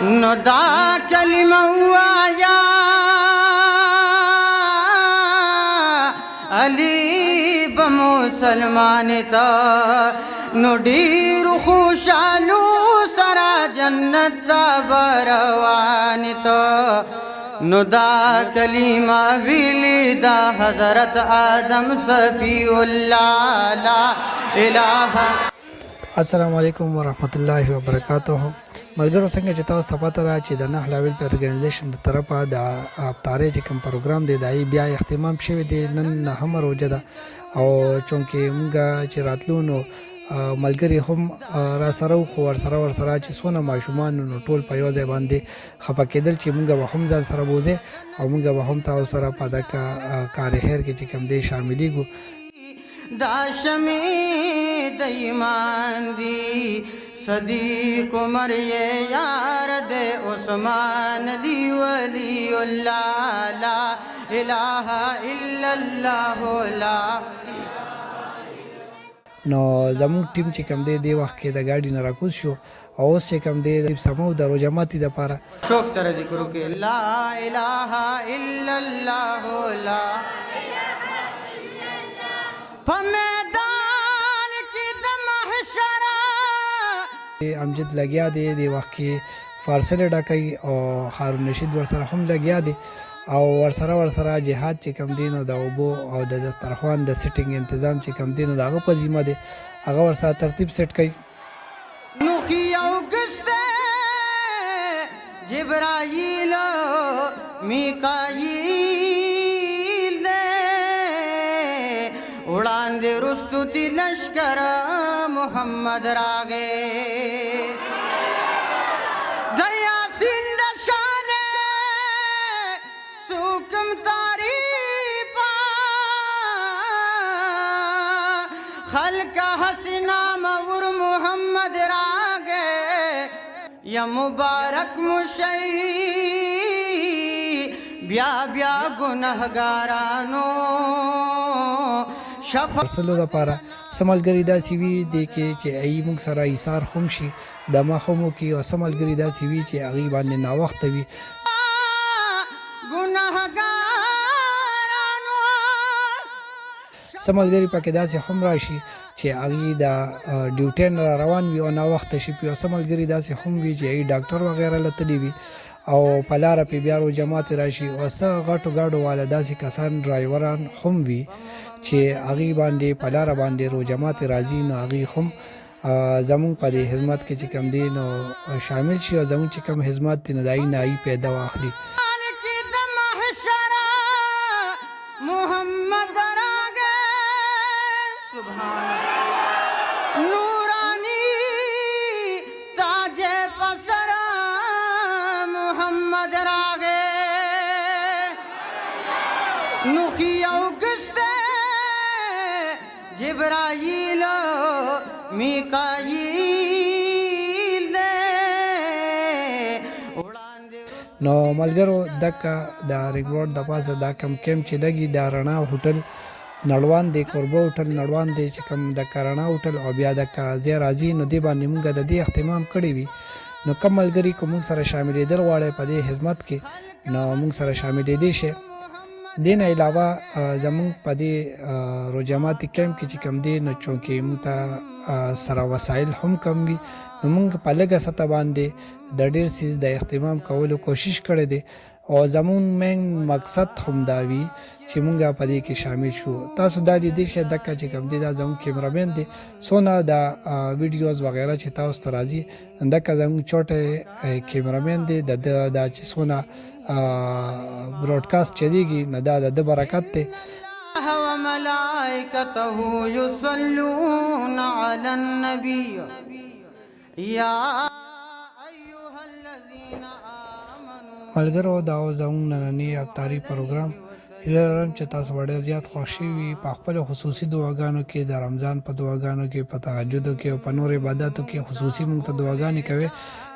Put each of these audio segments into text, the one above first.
نو دا کلمه وایا علی بمسلمان تا نو ډیر خوشالو سرا جنت تا بروان تا نو دا کلمه ویلی دا حضرت آدم صفی اللہ لا الہ. السلام علیکم ورحمت الله وبرکاته. ملګرو څنګه چې تاسو ته پته را چې د نحله ویلفیر ارګنایزیشن د طرفه د افطارۍ چې کوم پروګرام دی دا بیا اختتام شوی دی. نن نهمه روژه ده او چونکې موږ چې راتلو نو ملګري هم را سره وو خو ورسره چې څونه ماشومان نو ټول په یو ځای باندې خفه کېدل چې موږ به هم ځان سره بوځې او موږ به هم تاسو سره په دغه کار خیر کې چې کوم دی شاملېږو. دا شمید ایمان دی صدیق عمر یہ یار دے عثمان علی ولی اللہ لا الہ الا اللہ لا. نو زموږ ټیم چې کوم دی د وخت کې د ګاډي نه راکوز شو او اوس چې کوم دی سمو د روژه ماتي دپاره شوق سره ذکر وکړئ لا الہ الا اللہ لا په میدان کې د محشر امجد لګیا دی د وخت کې فارسل ډاکوي او هارون رشید ورسره هم لګیا دی او ورسره جهاد چې کم دی نو د اوبو او د دسترخوان د سیټینګ تنظیم چې کم دی نو د هغه په ذمه دی هغه ورسره ترتیب سیټ کوي. نوخي اوګست جبرائیل میکائیل وړاندې رستو دی لشکر محمد راغې د یاسین د شان سوکم تعریفا خلق حسنا مور محمد راغې یا مبارک مشی بیا ګناهګارانو شفرسلو دپاره څه ملګري داسې وي دی کې چې هغوی موږ سره ایثار هم شي د مخه مو کې او څه ملګري داسې وي چې هغوی باندې ناوخته وي. څه ملګري پکې داسې هم راشي چې هغوی د ډیوټۍ نه روان وي او ناوخته شي او څه ملګري داسې هم وي چې هغوی ډاکټر وغیره له تللي وي او په لاره پې بیا روژه ماتې راشي او څه غټو ګاډو والا داسې کسان ډرایوران هم وي چې هغوی باندې په لاره باندې روژه ماتې راځي نو هغوی هم زمونږ په دې خدمت کې چې کوم دی نو شامل شي او زمونږ چې کوم خدمت دی نو د هغوی نه هغوی پیدا واخلي. نوخی اوگست جبرائیل میکائیل نو ملګرو دکه د رنګ روډ د پاسه دا کم کیمپ چې لګي د رڼا هوټل نړوان دی کوربه هوټل نړوان دی چې کوم د رڼا هوټل او بیا د ځای راځي نو دې باندې موږ د دې اهتمام کړی وي. نو کم ملګري که موږ سره شاملېدل غواړئ په دې خدمت کې نو موږ سره شاملېدی شئ. دې نه علاوه زمونږ په دې روژه ماتي کیمپ کې چې کوم دی نو چونکې موږ ته سره وسایل هم کم وي نو موږ په لږه سطح باندې د ډېر څیز د اهتمام کولو کوشش کړی دی او زمون مین مقصد هم دا وي چې موږ په دې کې شامل شو. تاسو دا لیدی شئ دکه چې کوم دی دا زموږ کیمرامین دی څونه د ویډیوز وغیره چې تاسو ته راځي دکه زموږ چوټی کیمرامین دی دا چې څونه براډکاسټ چلیږي نو دا د برکت دی. وملائکته یصلون علی النبی یا ایها الذین آمنوا. ملګرو دا زموږ نننی افطاري پروګرام هیله لرم چې تاسو ډېر زیات خوښ شوي په خپلو خصوصي دعاګانو کې د رمضان په دعاګانو کې په تهجدو کې او په نور عباداتو کې خصوصي موږ ته دعاګانې کوئ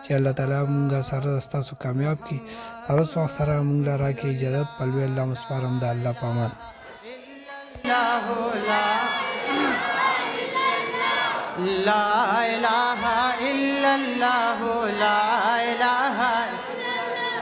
چې الله تعالی موږ سره ستاسو کامیاب کړي. هر څه سره موږ له راکړي اجازت په لوی الله مسپارم د الله په امان. لا إله إلا الله لا إله